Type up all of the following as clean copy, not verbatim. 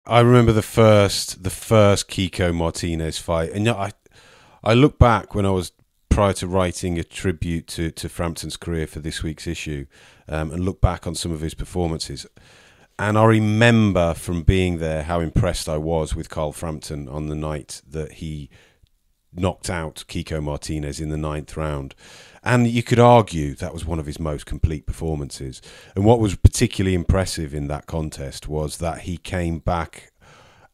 I remember the first Kiko Martinez fight, and I look back when I was prior to writing a tribute to Frampton's career for this week's issue, and look back on some of his performances. And I remember from being there how impressed I was with Carl Frampton on the night that he knocked out Kiko Martinez in the 9th round. And you could argue that was one of his most complete performances. And what was particularly impressive in that contest was that he came back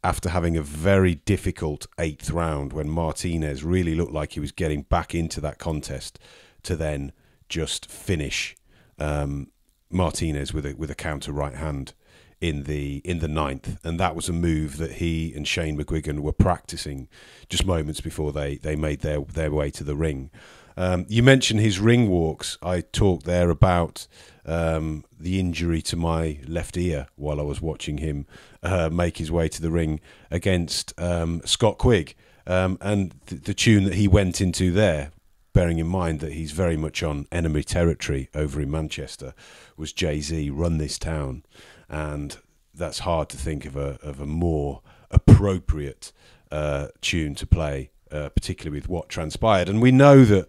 after having a very difficult 8th round when Martinez really looked like he was getting back into that contest to then just finish Martinez with a counter right hand in the 9th, and that was a move that he and Shane McGuigan were practicing just moments before they made their way to the ring. You mentioned his ring walks. I talked there about the injury to my left ear while I was watching him make his way to the ring against Scott Quigg, and the tune that he went into there, bearing in mind that he's very much on enemy territory over in Manchester, was Jay-Z, Run This Town. And that's hard to think of a more appropriate tune to play, particularly with what transpired. And we know that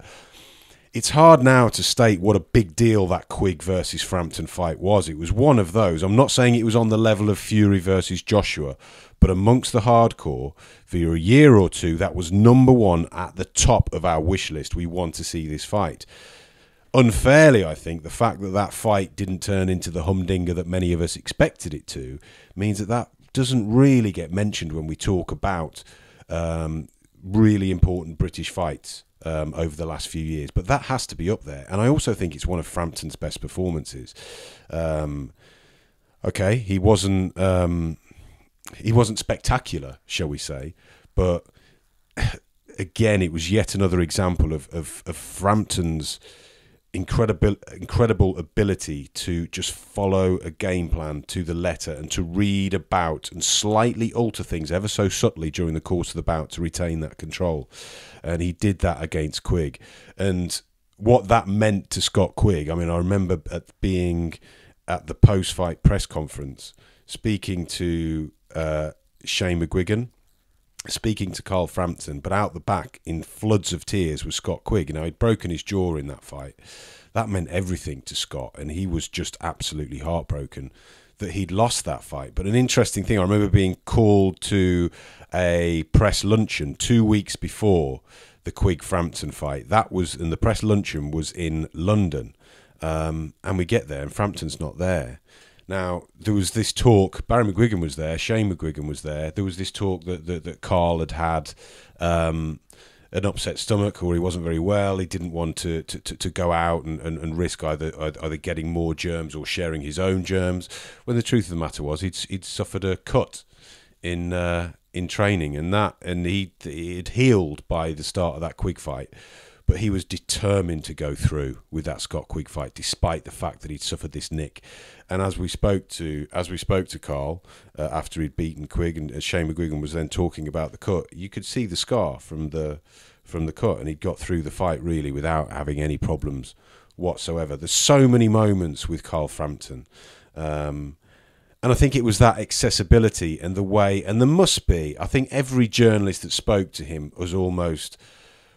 it's hard now to state what a big deal that Quigg versus Frampton fight was. It was one of those. I'm not saying it was on the level of Fury versus Joshua, but amongst the hardcore, for a year or two, that was number one at the top of our wish list. We want to see this fight. Unfairly, I think, the fact that that fight didn't turn into the humdinger that many of us expected it to means that doesn't really get mentioned when we talk about really important British fights over the last few years. But that has to be up there. And I also think it's one of Frampton's best performances. Okay, he wasn't spectacular, shall we say, but again, it was yet another example of Frampton's incredible ability to just follow a game plan to the letter and to read about and slightly alter things ever so subtly during the course of the bout to retain that control. And he did that against Quigg. And what that meant to Scott Quigg, I mean, I remember being at the post-fight press conference, speaking to Shane McGuigan, speaking to Carl Frampton, but out the back in floods of tears was Scott Quigg. You know, he'd broken his jaw in that fight. That meant everything to Scott, and he was just absolutely heartbroken that he'd lost that fight. But an interesting thing, I remember being called to a press luncheon 2 weeks before the Quigg-Frampton fight. And the press luncheon was in London, and we get there, and Frampton's not there. Now, there was this talk, Barry McGuigan was there, Shane McGuigan was there, there was this talk that Carl had an upset stomach, or he wasn't very well, he didn't want to go out and risk either getting more germs or sharing his own germs, when the truth of the matter was he'd suffered a cut in training, and he'd healed by the start of that Quigg fight. But he was determined to go through with that Scott Quigg fight, despite the fact that he'd suffered this nick. And as we spoke to Carl after he'd beaten Quigg, and Shane McGuigan was then talking about the cut, you could see the scar from the cut, and he'd got through the fight really without having any problems whatsoever. There's so many moments with Carl Frampton, and I think it was that accessibility and the way, and there must be, I think every journalist that spoke to him was almost,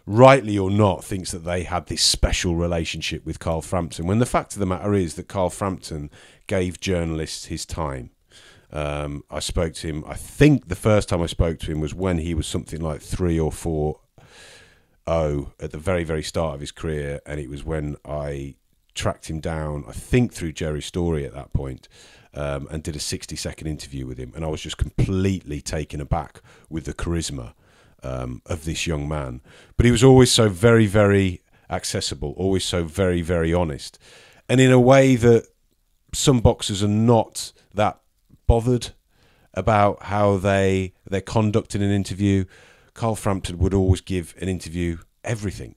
rightly or not, thinks that they had this special relationship with Carl Frampton, when the fact of the matter is that Carl Frampton gave journalists his time. I spoke to him, I think the first time I spoke to him was when he was something like 3 or 4-0 at the very, very start of his career, and it was when I tracked him down, I think through Jerry Story at that point, and did a 60-second interview with him, and I was just completely taken aback with the charisma of this young man. But he was always so very, very accessible, always so very, very honest, and in a way that some boxers are not that bothered about how they conduct in an interview. Carl Frampton would always give an interview everything,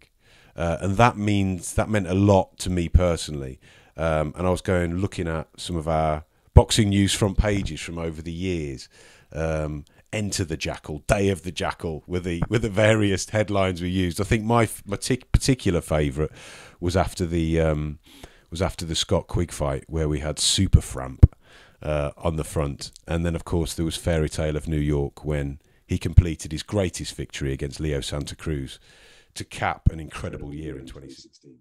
and that meant a lot to me personally. And I was looking at some of our boxing news front pages from over the years. Enter the Jackal, Day of the Jackal, with the various headlines we used. I think my particular favourite was after the Scott Quigg fight, where we had Super Framp, on the front. And then, of course, there was Fairy Tale of New York when he completed his greatest victory against Leo Santa Cruz to cap an incredible year in 2016.